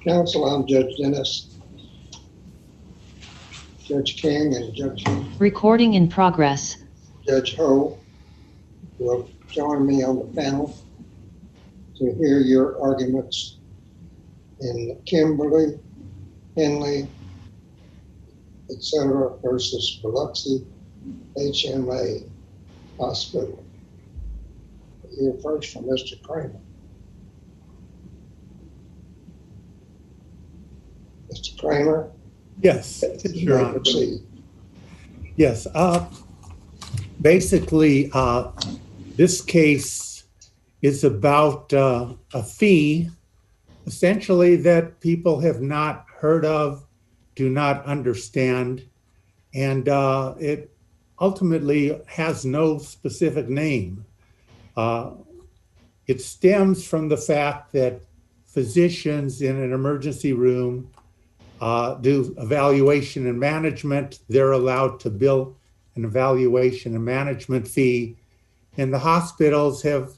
Counsel, I'm Judge Dennis. Judge King and Judge Recording in progress. Judge Ho will join me on the panel to hear your arguments in Kimberly, Henley, etc. versus Biloxi H.M.A. Hospital. We'll hear first from Mr. Kramer. Mr. Kramer? Yes, Your Honor. Proceed. Yes. Basically, this case is about a fee, essentially, that people have not heard of, do not understand, and it ultimately has no specific name. It stems from the fact that physicians in an emergency room do evaluation and management. They're allowed to bill an evaluation and management fee, and the hospitals have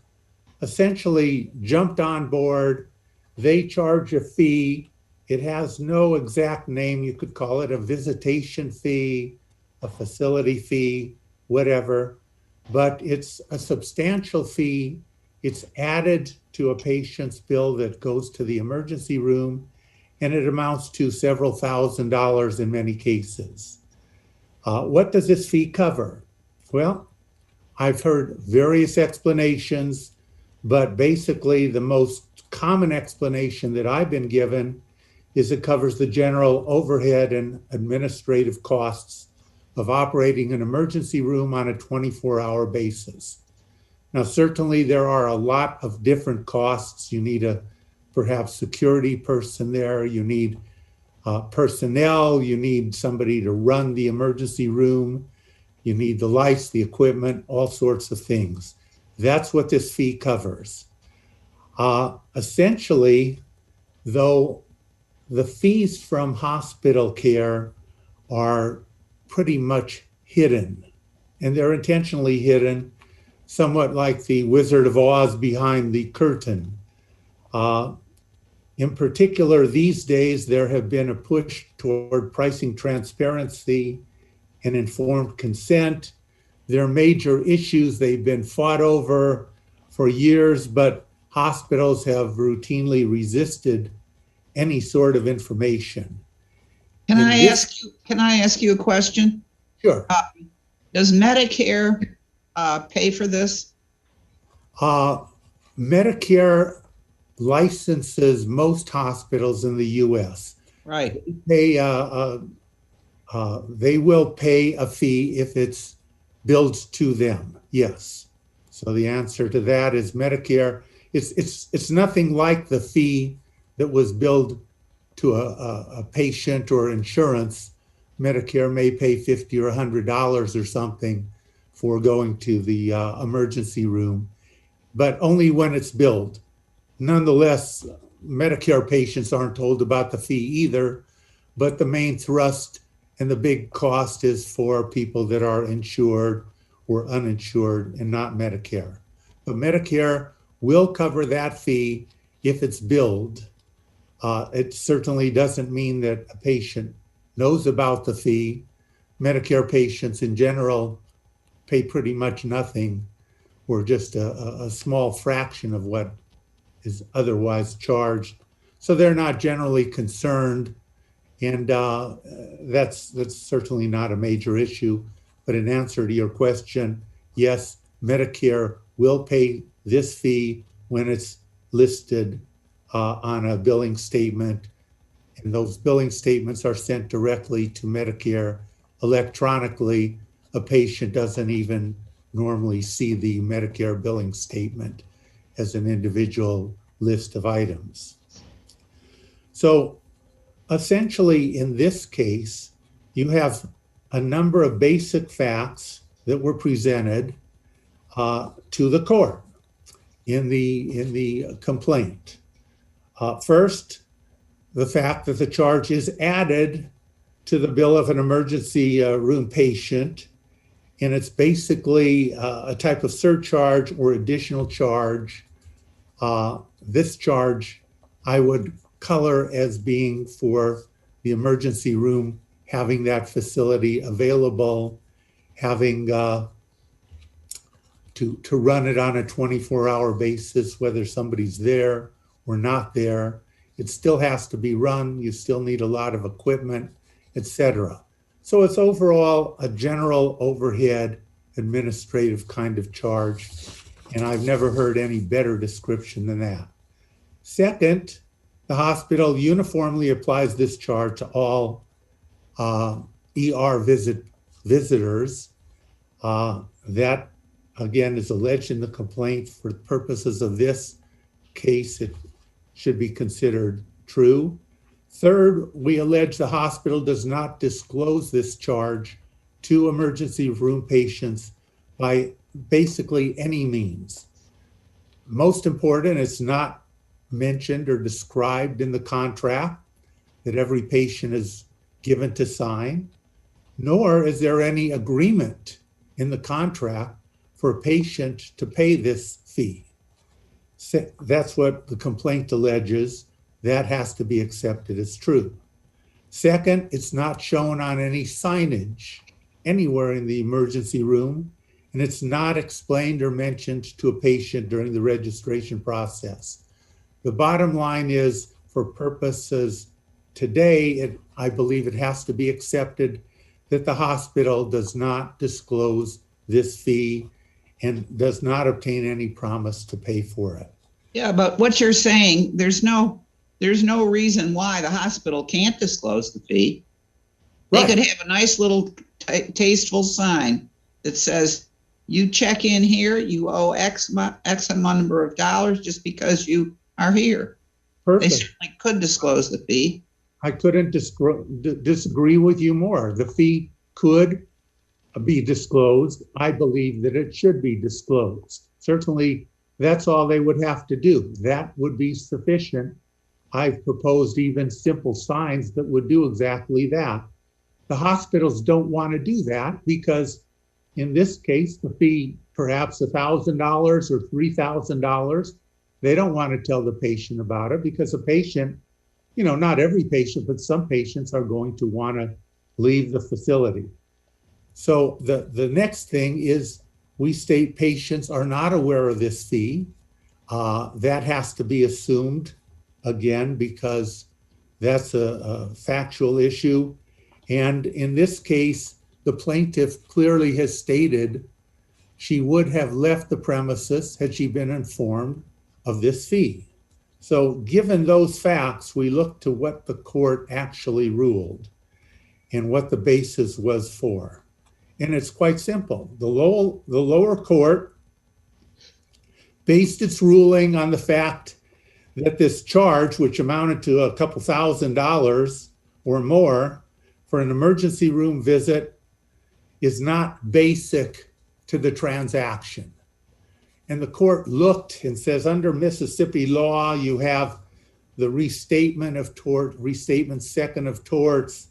essentially jumped on board. They charge a fee. It has no exact name. You could call it a visitation fee, a facility fee, whatever, but it's a substantial fee. It's added to a patient's bill that goes to the emergency room, and it amounts to several $1,000s in many cases. What does this fee cover? Well, I've heard various explanations, but basically the most common explanation that I've been given is it covers the general overhead and administrative costs of operating an emergency room on a 24-hour basis. Now, certainly there are a lot of different costs. You need a perhaps security person there, you need personnel, you need somebody to run the emergency room, you need the lights, the equipment, all sorts of things. That's what this fee covers. Essentially, though, the fees from hospital care are pretty much hidden, and they're intentionally hidden, somewhat like the Wizard of Oz behind the curtain. In particular, these days, there have been a push toward pricing transparency and informed consent. They're major issues. They've been fought over for years, but hospitals have routinely resisted any sort of information. Can I ask you a question? Sure. Does Medicare pay for this? Medicare licenses most hospitals in the U.S. Right. They will pay a fee if it's billed to them. Yes. So the answer to that is Medicare. It's nothing like the fee that was billed to a patient or insurance. Medicare may pay $50 or $100 or something for going to the emergency room, but only when it's billed. Nonetheless, Medicare patients aren't told about the fee either, but the main thrust and the big cost is for people that are insured or uninsured and not Medicare. But Medicare will cover that fee if it's billed. It certainly doesn't mean that a patient knows about the fee. Medicare patients in general pay pretty much nothing or just a small fraction of what is otherwise charged. So they're not generally concerned, and that's certainly not a major issue. But in answer to your question, yes, Medicare will pay this fee when it's listed on a billing statement, and those billing statements are sent directly to Medicare electronically. A patient doesn't even normally see the Medicare billing statement as an individual list of items. So essentially, in this case, you have a number of basic facts that were presented to the court in the complaint. First, the fact that the charge is added to the bill of an emergency room patient, and it's basically a type of surcharge or additional charge. This charge I would color as being for the emergency room, having that facility available, having to run it on a 24-hour basis, whether somebody's there or not there. It still has to be run. You still need a lot of equipment, etc. So it's overall a general overhead administrative kind of charge, and I've never heard any better description than that. Second, the hospital uniformly applies this charge to all ER visitors. That, again, is alleged in the complaint. For purposes of this case, it should be considered true. Third, we allege the hospital does not disclose this charge to emergency room patients by basically any means. Most important, it's not mentioned or described in the contract that every patient is given to sign, nor is there any agreement in the contract for a patient to pay this fee. That's what the complaint alleges. That has to be accepted as true. Second, it's not shown on any signage anywhere in the emergency room, and it's not explained or mentioned to a patient during the registration process. The bottom line is, for purposes today, I believe it has to be accepted that the hospital does not disclose this fee and does not obtain any promise to pay for it. Yeah, but what you're saying, there's no reason why the hospital can't disclose the fee. They could have a nice little tasteful sign that says, you check in here, you owe X number of dollars just because you are here. Perfect. They certainly could disclose the fee. I couldn't disagree with you more. The fee could be disclosed. I believe that it should be disclosed. Certainly, that's all they would have to do. That would be sufficient. I've proposed even simple signs that would do exactly that. The hospitals don't want to do that because in this case, the fee, perhaps $1,000 or $3,000, they don't want to tell the patient about it because a patient, not every patient, but some patients are going to want to leave the facility. So the next thing is we state patients are not aware of this fee. That has to be assumed, again, because that's a factual issue. And in this case, the plaintiff clearly has stated she would have left the premises had she been informed of this fee. So given those facts, we look to what the court actually ruled and what the basis was for. And it's quite simple. The lower court based its ruling on the fact that this charge, which amounted to a couple $1,000s or more for an emergency room visit, is not basic to the transaction. And the court looked and says, under Mississippi law, you have the restatement second of torts,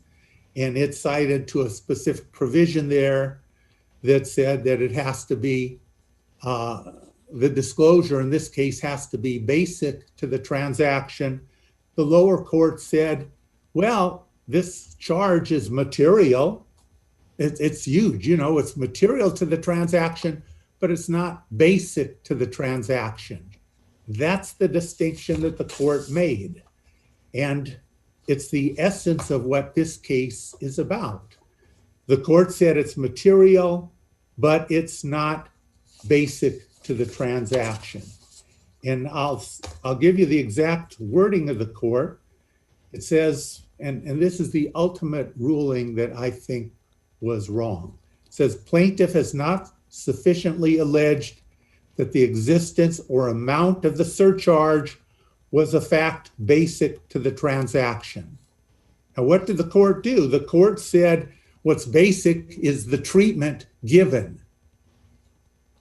and it cited to a specific provision there that said that it has to be, the disclosure in this case has to be basic to the transaction. The lower court said, well, this charge is material. It's huge, it's material to the transaction, but it's not basic to the transaction. That's the distinction that the court made. And it's the essence of what this case is about. The court said it's material, but it's not basic to the transaction. And I'll give you the exact wording of the court. It says, and this is the ultimate ruling that I think was wrong. It says, plaintiff has not sufficiently alleged that the existence or amount of the surcharge was a fact basic to the transaction. Now, what did the court do? The court said what's basic is the treatment given.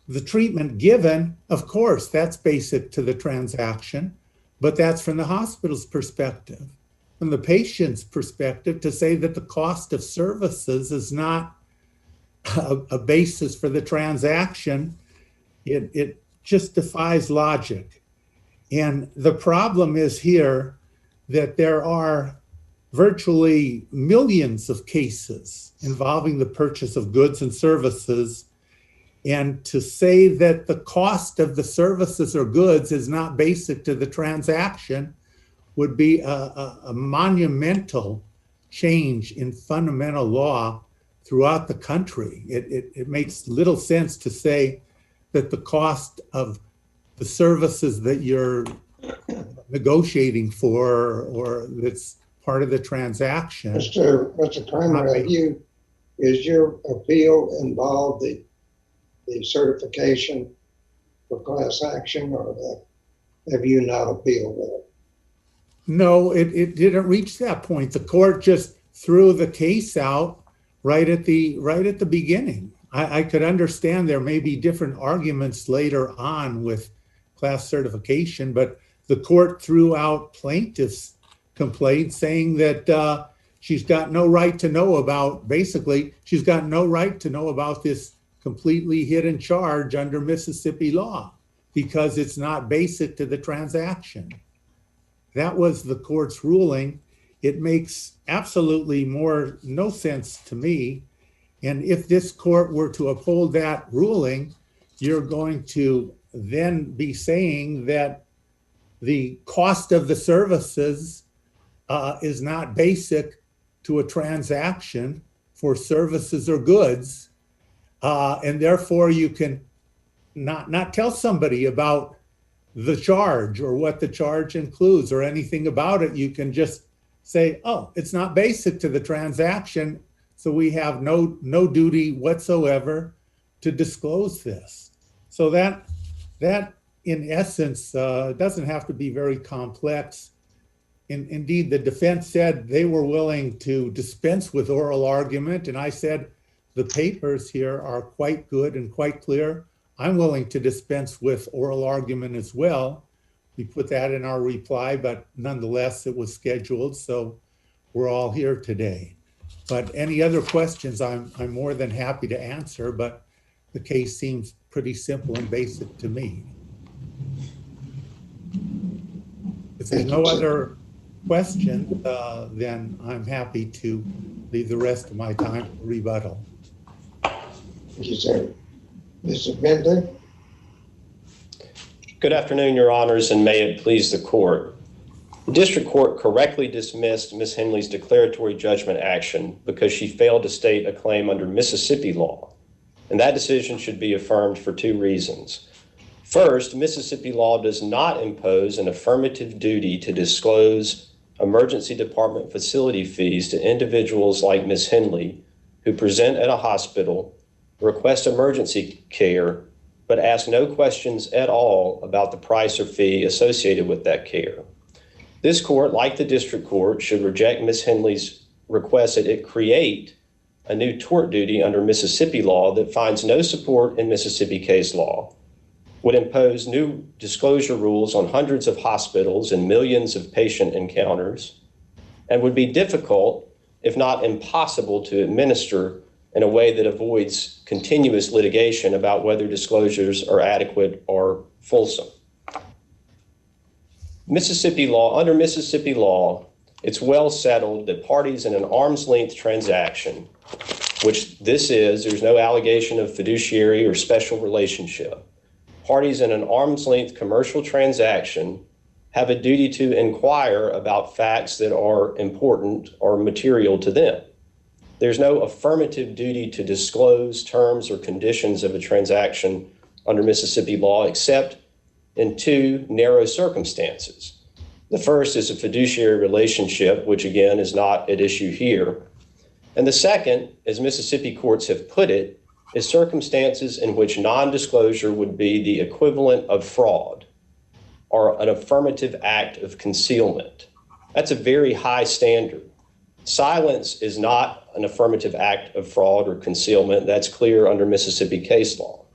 The treatment given, of course, that's basic to the transaction, but that's from the hospital's perspective. From the patient's perspective, to say that the cost of services is not a basis for the transaction, it just defies logic. And the problem is here that there are virtually millions of cases involving the purchase of goods and services. And to say that the cost of the services or goods is not basic to the transaction would be a monumental change in fundamental law throughout the country. It makes little sense to say that the cost of the services that you're negotiating for or that's part of the transaction. Mr. Kramer, is your appeal involved the certification for class action, or have you not appealed that? No, it didn't reach that point. The court just threw the case out right at the beginning. I could understand there may be different arguments later on with class certification, but the court threw out plaintiff's complaint saying that she's got no right to know about, basically, she's got no right to know about this completely hidden charge under Mississippi law because it's not basic to the transaction. That was the court's ruling. It makes absolutely no sense to me. And if this court were to uphold that ruling, you're going to then be saying that the cost of the services is not basic to a transaction for services or goods. And therefore you can not tell somebody about the charge or what the charge includes or anything about it. You can just say, oh, it's not basic to the transaction, so we have no duty whatsoever to disclose this. So that in essence doesn't have to be very complex. Indeed, the defense said they were willing to dispense with oral argument, and I said the papers here are quite good and quite clear. I'm willing to dispense with oral argument as well. We put that in our reply, but nonetheless, it was scheduled, so we're all here today. But any other questions, I'm more than happy to answer, but the case seems pretty simple and basic to me. If there's no other question, then I'm happy to leave the rest of my time for rebuttal. Thank you, sir. Mr. Bentley? Good afternoon, Your Honors, and may it please the court. The district court correctly dismissed Ms. Henley's declaratory judgment action because she failed to state a claim under Mississippi law, and that decision should be affirmed for two reasons. First, Mississippi law does not impose an affirmative duty to disclose emergency department facility fees to individuals like Ms. Henley who present at a hospital, request emergency care, but ask no questions at all about the price or fee associated with that care. This court, like the district court, should reject Ms. Henley's request that it create a new tort duty under Mississippi law that finds no support in Mississippi case law, would impose new disclosure rules on hundreds of hospitals and millions of patient encounters, and would be difficult, if not impossible, to administer in a way that avoids continuous litigation about whether disclosures are adequate or fulsome. Under Mississippi law, it's well settled that parties in an arm's length transaction, which this is, there's no allegation of fiduciary or special relationship. Parties in an arm's length commercial transaction have a duty to inquire about facts that are important or material to them. There's no affirmative duty to disclose terms or conditions of a transaction under Mississippi law, except in two narrow circumstances. The first is a fiduciary relationship, which again is not at issue here. And the second, as Mississippi courts have put it, is circumstances in which non-disclosure would be the equivalent of fraud or an affirmative act of concealment. That's a very high standard. Silence is not an affirmative act of fraud or concealment. That's clear under Mississippi case law.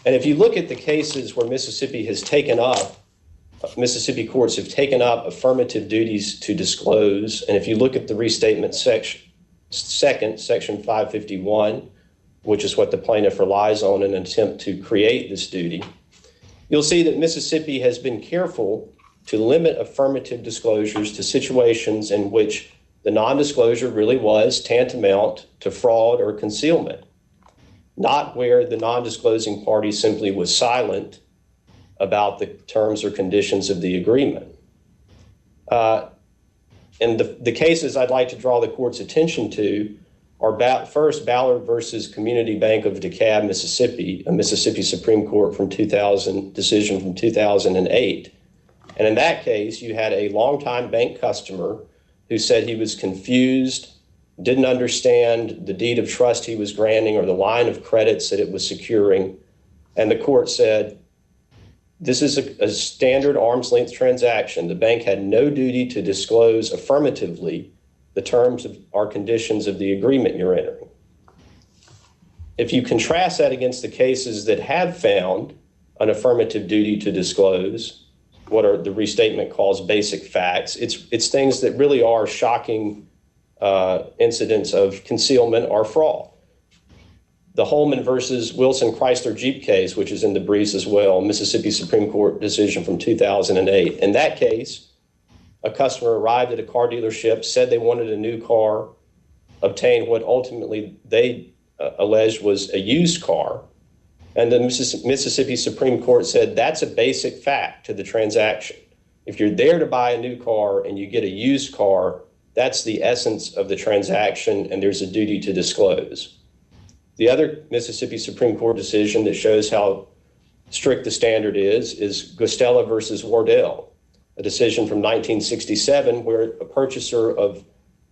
And if you look at the cases where Mississippi courts have taken up affirmative duties to disclose, and if you look at the restatement section 551, which is what the plaintiff relies on in an attempt to create this duty, you'll see that Mississippi has been careful to limit affirmative disclosures to situations in which the non-disclosure really was tantamount to fraud or concealment, not where the non-disclosing party simply was silent about the terms or conditions of the agreement. And the cases I'd like to draw the court's attention to are first Ballard versus Community Bank of DeKalb, Mississippi, a Mississippi Supreme Court decision from 2008. And in that case, you had a longtime bank customer who said he was confused, didn't understand the deed of trust he was granting or the line of credits that it was securing. And the court said, this is a standard arm's length transaction. The bank had no duty to disclose affirmatively the terms or conditions of the agreement you're entering. If you contrast that against the cases that have found an affirmative duty to disclose, what are the restatement calls basic facts, it's things that really are shocking incidents of concealment or fraud. The Holman versus Wilson Chrysler Jeep case, which is in the briefs as well, Mississippi Supreme Court decision from 2008. In that case, a customer arrived at a car dealership, said they wanted a new car, obtained what ultimately they alleged was a used car. And the Mississippi Supreme Court said that's a basic fact to the transaction. If you're there to buy a new car and you get a used car, that's the essence of the transaction, and there's a duty to disclose. The other Mississippi Supreme Court decision that shows how strict the standard is Gustella versus Wardell, a decision from 1967 where a purchaser of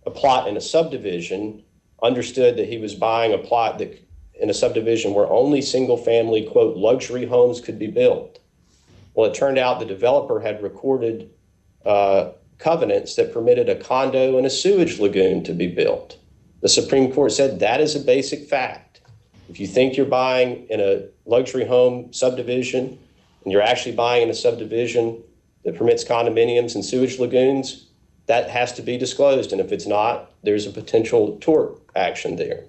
a plot in a subdivision understood that he was buying a plot that in a subdivision where only single-family, quote, luxury homes could be built. Well, it turned out the developer had recorded covenants that permitted a condo and a sewage lagoon to be built. The Supreme Court said that is a basic fact. If you think you're buying in a luxury home subdivision and you're actually buying in a subdivision that permits condominiums and sewage lagoons, that has to be disclosed. And if it's not, there's a potential tort action there.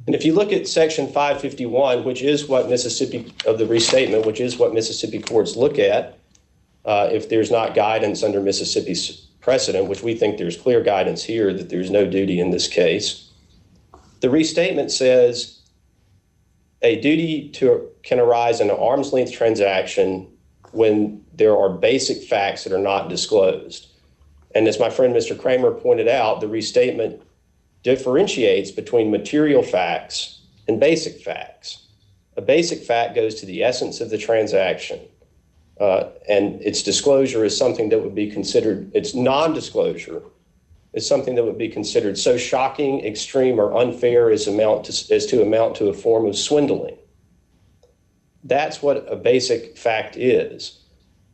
And if you look at Section 551, which is what Mississippi of the restatement, which is what Mississippi courts look at, if there's not guidance under Mississippi's precedent, which we think there's clear guidance here that there's no duty in this case, the restatement says a duty can arise in an arm's length transaction when there are basic facts that are not disclosed. And as my friend Mr. Kramer pointed out, the restatement differentiates between material facts and basic facts. A basic fact goes to the essence of the transaction, and its disclosure is something that would be considered, its non-disclosure is something that would be considered so shocking, extreme, or unfair as to amount to a form of swindling. That's what a basic fact is.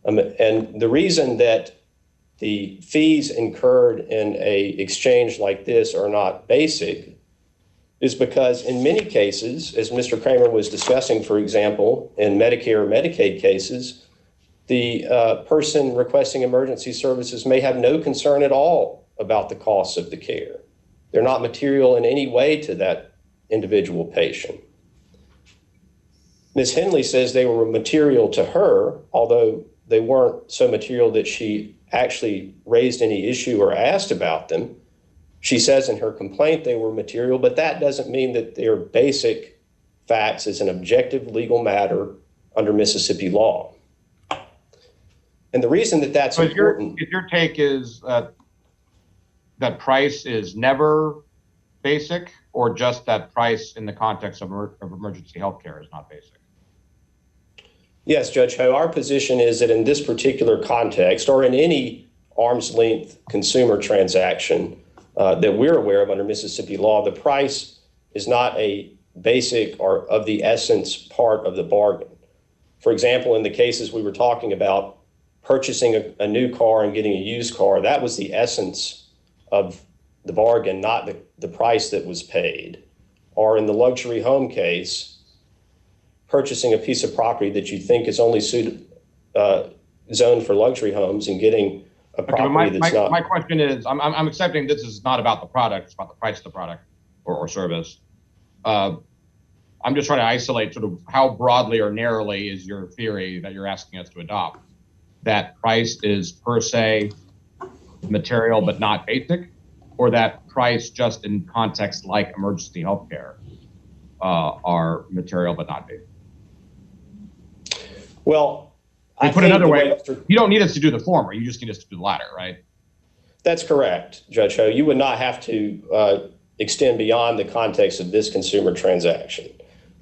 And the reason that the fees incurred in an exchange like this are not basic is because in many cases, as Mr. Kramer was discussing, for example, in Medicare or Medicaid cases, the person requesting emergency services may have no concern at all about the costs of the care. They're not material in any way to that individual patient. Ms. Henley says they were material to her, although they weren't so material that she actually raised any issue or asked about them. She says in her complaint they were material, but that doesn't mean that they're basic facts as an objective legal matter under Mississippi law. And the reason that that's important... If your take is that price is never basic, or just that price in the context of emergency healthcare is not basic? Yes, Judge Ho, our position is that in this particular context, or in any arm's length consumer transaction that we're aware of under Mississippi law, the price is not a basic or of the essence part of the bargain. For example, in the cases we were talking about, purchasing a new car and getting a used car, that was the essence of the bargain, not the price that was paid. Or in the luxury home case, purchasing a piece of property that you think is only zoned for luxury homes and getting a property that's not. My question is, I'm accepting this is not about the product, it's about the price of the product or service. I'm just trying to isolate sort of how broadly or narrowly is your theory that you're asking us to adopt. that price is per se material but not basic, or that price just in context like emergency healthcare are material but not basic? Well, I put think another the way, you don't need us to do the former, you just need us to do the latter, right? That's correct, Judge Ho. You would not have to extend beyond the context of this consumer transaction,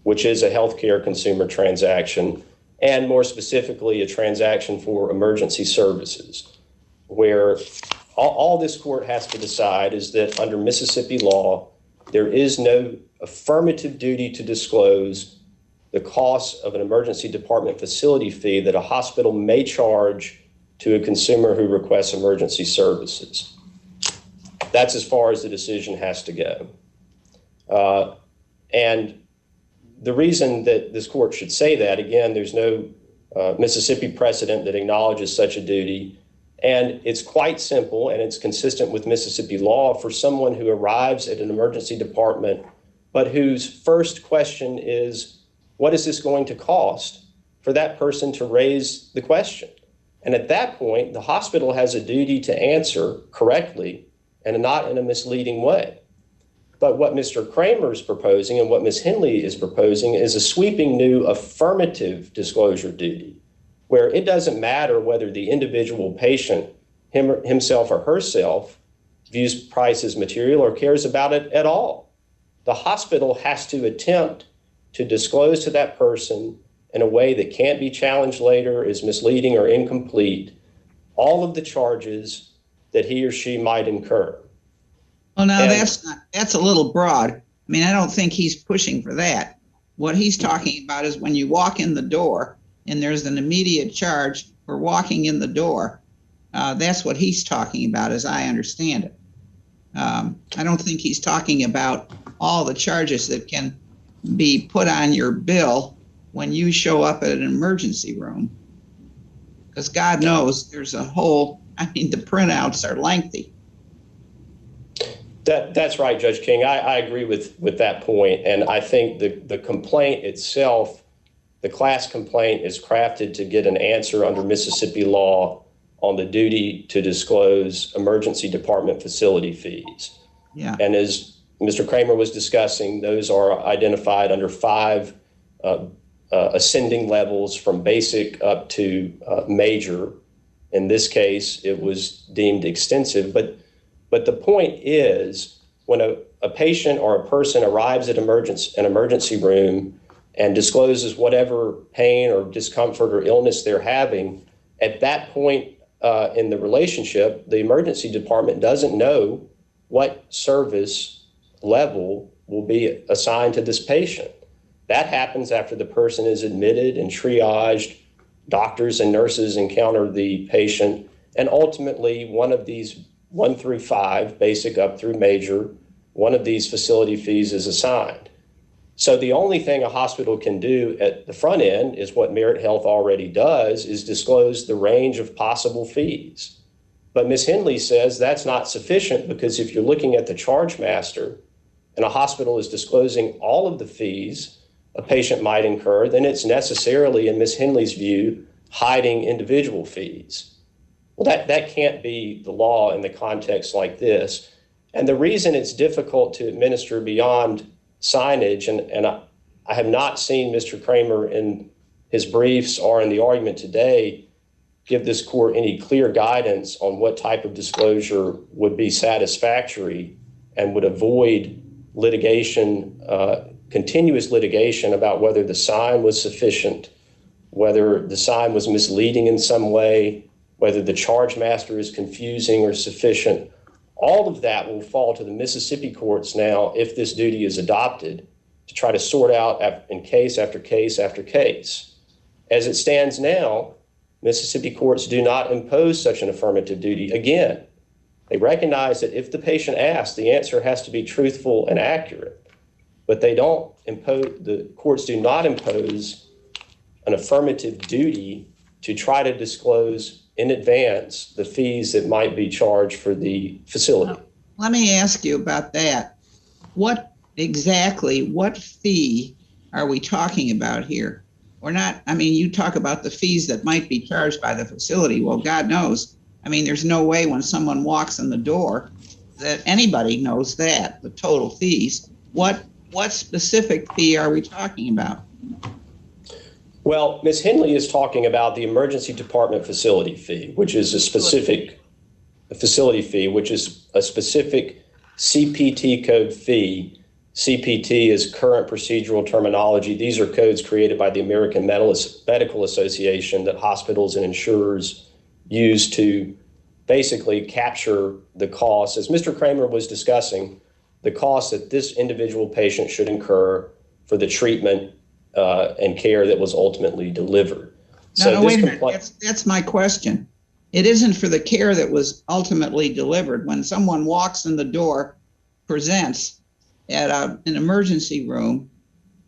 which is a healthcare consumer transaction, and more specifically, a transaction for emergency services, where all this court has to decide is that under Mississippi law, there is no affirmative duty to disclose the cost of an emergency department facility fee that a hospital may charge to a consumer who requests emergency services. That's as far as the decision has to go. And the reason that this court should say that, again, there's no Mississippi precedent that acknowledges such a duty. And it's quite simple, and it's consistent with Mississippi law for someone who arrives at an emergency department, but whose first question is, what is this going to cost, for that person to raise the question? And at that point, the hospital has a duty to answer correctly and not in a misleading way. But what Mr. Kramer is proposing and what Ms. Henley is proposing is a sweeping new affirmative disclosure duty, where it doesn't matter whether the individual patient, himself or herself, views price as material or cares about it at all. The hospital has to attempt to disclose to that person in a way that can't be challenged later, is misleading or incomplete, all of the charges that he or she might incur. Well, now that's a little broad. I mean, I don't think he's pushing for that. What he's talking about is when you walk in the door and there's an immediate charge for walking in the door. That's what he's talking about, as I understand it. I don't think he's talking about all the charges that can be put on your bill when you show up at an emergency room. Because God knows there's the printouts are lengthy. That's right, Judge King. I agree with that point. And I think the complaint itself, the class complaint, is crafted to get an answer under Mississippi law on the duty to disclose emergency department facility fees. Yeah. And as Mr. Kramer was discussing, those are identified under 5 ascending levels from basic up to major. In this case, it was deemed extensive. But the point is, when a patient or a person arrives at an emergency room and discloses whatever pain or discomfort or illness they're having, at that point in the relationship, the emergency department doesn't know what service level will be assigned to this patient. That happens after the person is admitted and triaged. Doctors and nurses encounter the patient, and ultimately one of these 1 through 5, basic up through major, one of these facility fees is assigned. So the only thing a hospital can do at the front end is what Merit Health already does, is disclose the range of possible fees. But Ms. Henley says that's not sufficient, because if you're looking at the charge master and a hospital is disclosing all of the fees a patient might incur, then it's necessarily, in Ms. Henley's view, hiding individual fees. Well, that can't be the law in the context like this. And the reason it's difficult to administer beyond signage, and I have not seen Mr. Kramer in his briefs or in the argument today give this court any clear guidance on what type of disclosure would be satisfactory and would avoid litigation, continuous litigation about whether the sign was sufficient, whether the sign was misleading in some way, whether the charge master is confusing or sufficient. All of that will fall to the Mississippi courts now if this duty is adopted, to try to sort out in case after case after case. As it stands now, Mississippi courts do not impose such an affirmative duty. Again, they recognize that if the patient asks, the answer has to be truthful and accurate. But the courts do not impose an affirmative duty to try to disclose in advance the fees that might be charged for the facility. Let me ask you about that. What fee are we talking about here? we're not, I mean, you talk about the fees that might be charged by the facility. Well, God knows. I mean, there's no way when someone walks in the door that anybody knows that, the total fees. What specific fee are we talking about? Well, Ms. Henley is talking about the emergency department facility fee, which is a specific facility fee, which is a specific CPT code fee. CPT is current procedural terminology. These are codes created by the American Medical Association that hospitals and insurers use to basically capture the costs, as Mr. Kramer was discussing, the costs that this individual patient should incur for the treatment and care that was ultimately delivered. No, wait a minute. That's my question. It isn't for the care that was ultimately delivered. When someone walks in the door, presents at an emergency room,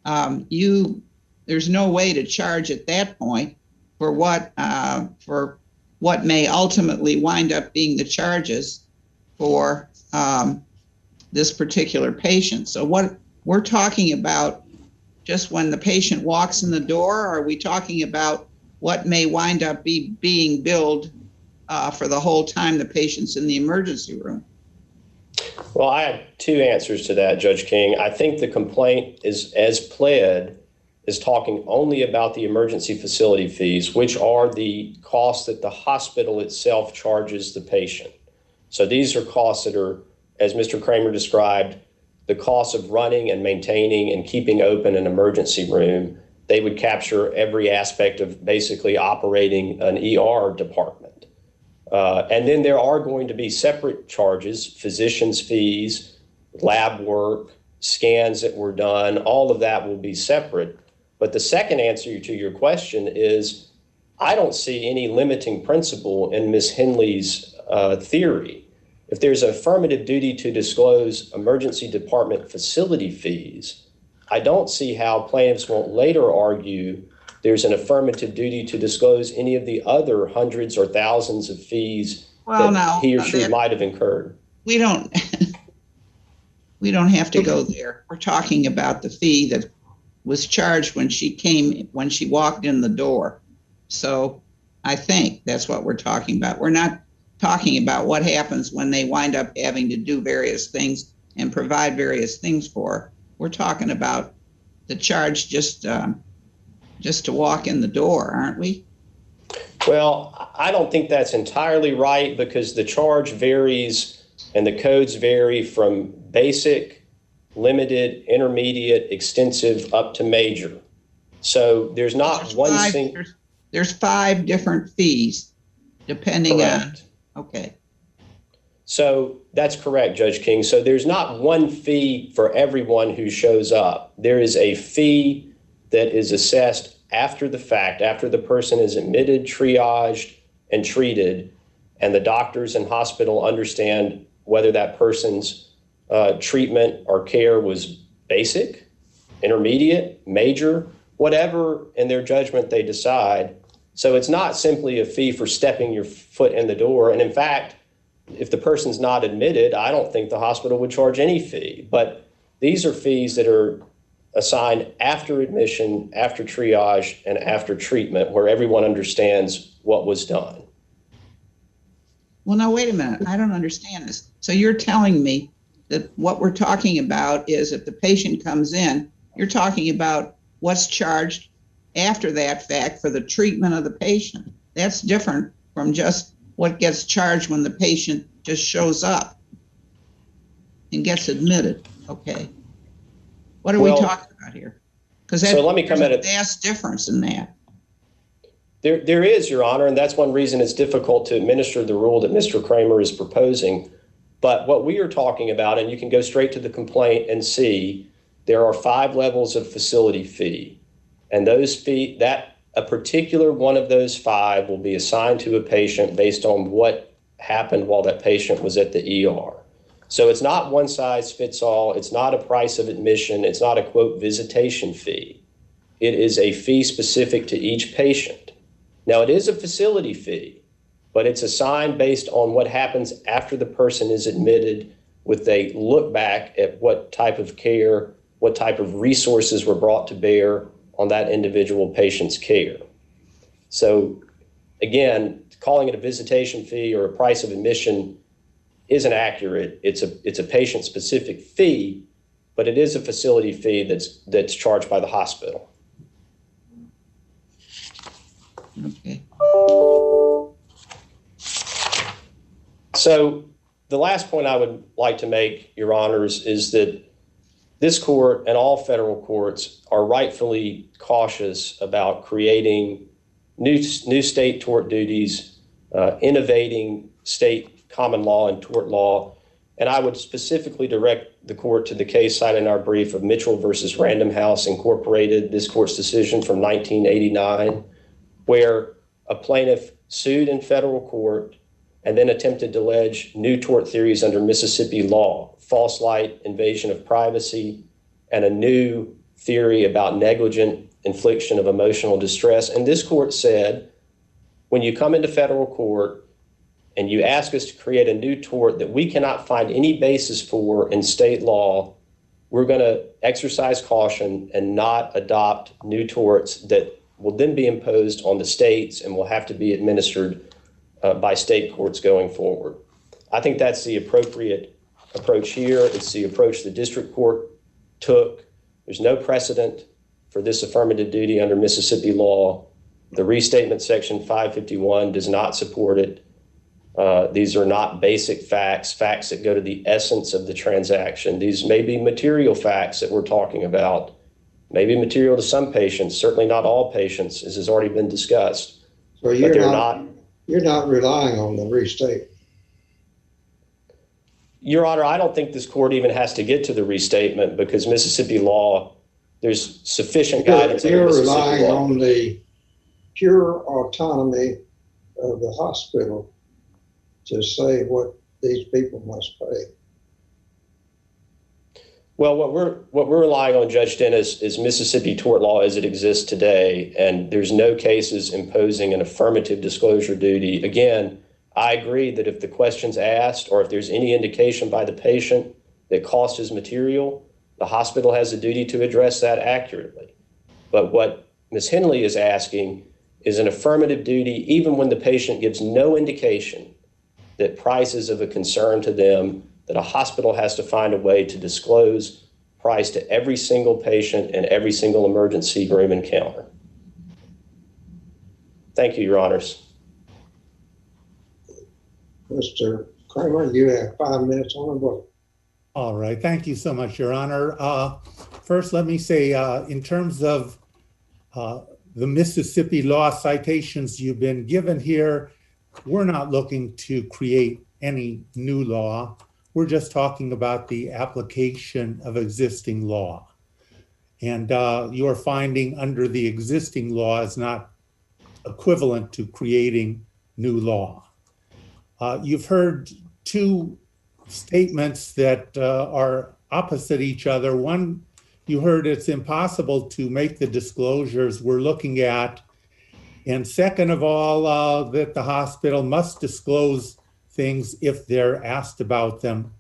there's no way to charge at that point for what may ultimately wind up being the charges for this particular patient. So what we're talking about, just when the patient walks in the door, or are we talking about what may wind up being billed for the whole time the patient's in the emergency room? Well, I have two answers to that, Judge King. I think the complaint is, as pled, is talking only about the emergency facility fees, which are the costs that the hospital itself charges the patient. So these are costs that are, as Mr. Kramer described, the cost of running and maintaining and keeping open an emergency room. They would capture every aspect of basically operating an ER department. And then there are going to be separate charges, physician's fees, lab work, scans that were done, all of that will be separate. But the second answer to your question is, I don't see any limiting principle in Ms. Henley's theory. If there's an affirmative duty to disclose emergency department facility fees, I don't see how plaintiffs won't later argue there's an affirmative duty to disclose any of the other hundreds or thousands of fees he or she might have incurred. We don't have to go there. We're talking about the fee that was charged when she walked in the door. So I think that's what we're talking about. We're not talking about what happens when they wind up having to do various things and provide various things for her. We're talking about the charge just to walk in the door, aren't we? Well, I don't think that's entirely right, because the charge varies and the codes vary from basic, limited, intermediate, extensive, up to major. So there's not There's 5 different fees depending Correct. on, okay. So that's correct, Judge King. So there's not one fee for everyone who shows up. There is a fee that is assessed after the fact, after the person is admitted, triaged, and treated, and the doctors and hospital understand whether that person's treatment or care was basic, intermediate, major, whatever in their judgment they decide. So it's not simply a fee for stepping your foot in the door. And in fact, if the person's not admitted, I don't think the hospital would charge any fee. But these are fees that are assigned after admission, after triage, and after treatment, where everyone understands what was done. Well, now, wait a minute. I don't understand this. So you're telling me that what we're talking about is if the patient comes in, you're talking about what's charged after that fact for the treatment of the patient. That's different from just what gets charged when the patient just shows up and gets admitted. Okay. What are we talking about here? Because there's a vast difference in that. There is, Your Honor, and that's one reason it's difficult to administer the rule that Mr. Kramer is proposing. But what we are talking about, and you can go straight to the complaint and see, there are 5 levels of facility fee. And those fee, that a particular one of those 5 will be assigned to a patient based on what happened while that patient was at the ER. So it's not one size fits all. It's not a price of admission. It's not a, quote, visitation fee. It is a fee specific to each patient. Now, it is a facility fee, but it's assigned based on what happens after the person is admitted, with a look back at what type of care, what type of resources were brought to bear on that individual patient's care. So again, calling it a visitation fee or a price of admission isn't accurate. It's a patient-specific fee, but it is a facility fee that's charged by the hospital. Okay. So the last point I would like to make, Your Honors, is that this court and all federal courts are rightfully cautious about creating new state tort duties, innovating state common law and tort law. And I would specifically direct the court to the case cited in our brief of Mitchell versus Random House Incorporated, this court's decision from 1989, where a plaintiff sued in federal court and then attempted to allege new tort theories under Mississippi law, false light, invasion of privacy, and a new theory about negligent infliction of emotional distress. And this court said, when you come into federal court and you ask us to create a new tort that we cannot find any basis for in state law, we're going to exercise caution and not adopt new torts that will then be imposed on the states and will have to be administered by state courts going forward. I think that's the appropriate approach here. It's the approach the district court took. There's no precedent for this affirmative duty under Mississippi law. The restatement section 551 does not support it. These are not basic facts that go to the essence of the transaction. These may be material facts that we're talking about, maybe material to some patients, certainly not all patients, as has already been discussed. So you're not relying on the restate. Your Honor, I don't think this court even has to get to the restatement because Mississippi law, there's sufficient guidance. You're relying on the pure autonomy of the hospital to say what these people must pay. Well, what we're relying on, Judge Dennis, is Mississippi tort law as it exists today, and there's no cases imposing an affirmative disclosure duty. Again, I agree that if the question's asked or if there's any indication by the patient that cost is material, the hospital has a duty to address that accurately. But what Ms. Henley is asking is an affirmative duty even when the patient gives no indication that price is of a concern to them, that a hospital has to find a way to disclose price to every single patient and every single emergency room encounter. Thank you, Your Honors. Mr. Kramer, you have 5 minutes on the book. All right. Thank you so much, Your Honor. First, let me say, in terms of the Mississippi law citations you've been given here, we're not looking to create any new law. We're just talking about the application of existing law. And your finding under the existing law is not equivalent to creating new law. You've heard two statements that are opposite each other. One, you heard it's impossible to make the disclosures we're looking at. And second of all, that the hospital must disclose things if they're asked about them.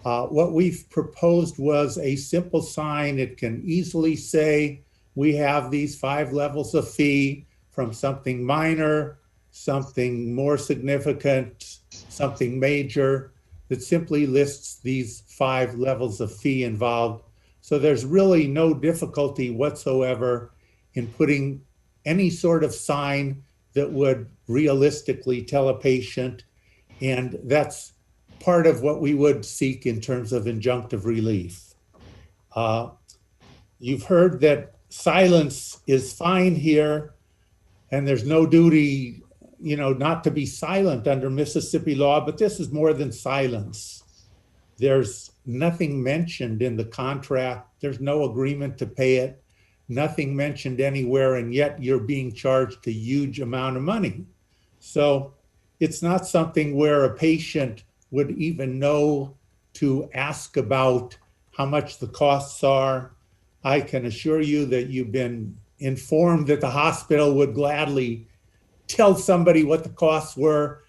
What we've proposed was a simple sign. It can easily say, we have these 5 levels of fee, from something minor, something more significant, something major, that simply lists these 5 levels of fee involved. So there's really no difficulty whatsoever in putting any sort of sign that would realistically tell a patient, and that's part of what we would seek in terms of injunctive relief. You've heard that silence is fine here, and there's no duty, not to be silent under Mississippi law, but this is more than silence. There's nothing mentioned in the contract. There's no agreement to pay it, nothing mentioned anywhere, and yet you're being charged a huge amount of money. So it's not something where a patient would even know to ask about how much the costs are. I can assure you that you've been informed that the hospital would gladly tell somebody what the costs were.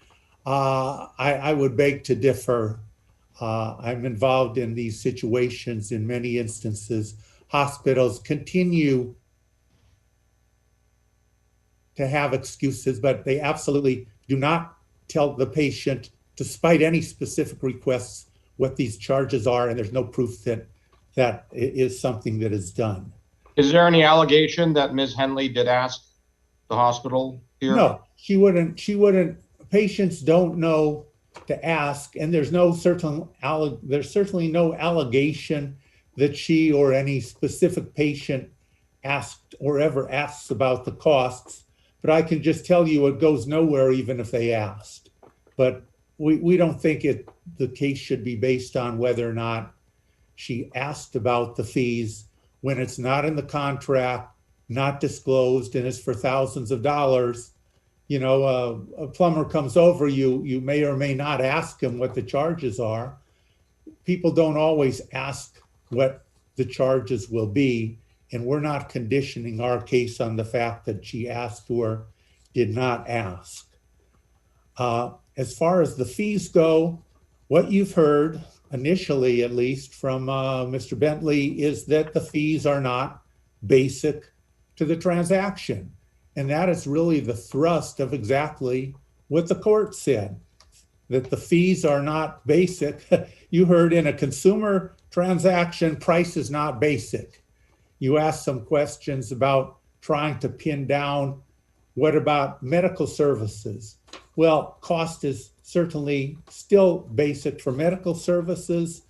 I would beg to differ. I'm involved in these situations in many instances. Hospitals continue to have excuses, but they absolutely do not tell the patient, despite any specific requests, what these charges are, and there's no proof that that is something that is done. Is there any allegation that Ms. Henley did ask the hospital here? No, she wouldn't. Patients don't know to ask, and there's certainly no allegation that she or any specific patient asked or ever asks about the costs. But I can just tell you it goes nowhere even if they asked. But we don't think the case should be based on whether or not she asked about the fees when it's not in the contract, not disclosed, and is for thousands of dollars. You know, a plumber comes over, you may or may not ask him what the charges are. People don't always ask what the charges will be, and we're not conditioning our case on the fact that she asked or did not ask. As far as the fees go, what you've heard, initially at least, from Mr. Bentley is that the fees are not basic to the transaction. And that is really the thrust of exactly what the court said, that the fees are not basic. You heard in a consumer transaction, price is not basic. You asked some questions about trying to pin down, what about medical services? Well, cost is certainly still basic for medical services,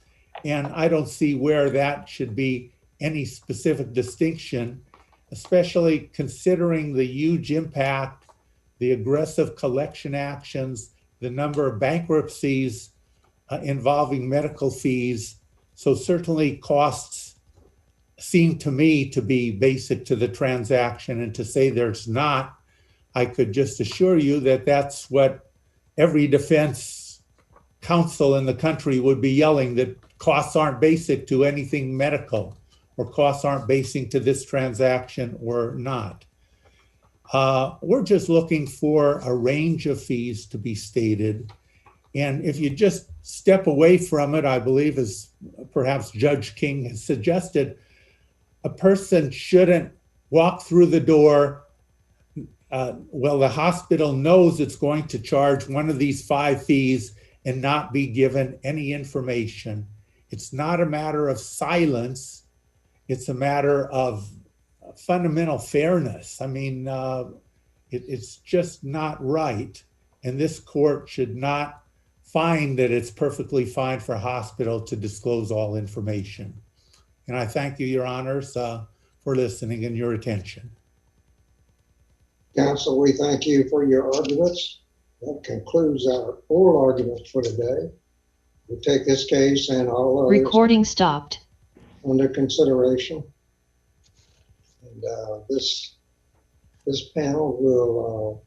and I don't see where that should be any specific distinction, especially considering the huge impact, the aggressive collection actions, the number of bankruptcies involving medical fees. So certainly costs seem to me to be basic to the transaction, and to say there's not, I could just assure you that that's what every defense counsel in the country would be yelling, that costs aren't basic to anything medical, or costs aren't basic to this transaction or not. We're just looking for a range of fees to be stated. And if you just step away from it, I believe, as perhaps Judge King has suggested, a person shouldn't walk through the door. Well, the hospital knows it's going to charge one of these 5 fees and not be given any information. It's not a matter of silence. It's a matter of fundamental fairness. I mean, it's just not right. And this court should not find that it's perfectly fine for a hospital to disclose all information. And I thank you, Your Honors, for listening and your attention. Counsel, we thank you for your arguments. That concludes our oral arguments for today. We'll take this case and all others Recording stopped. under consideration. And this panel will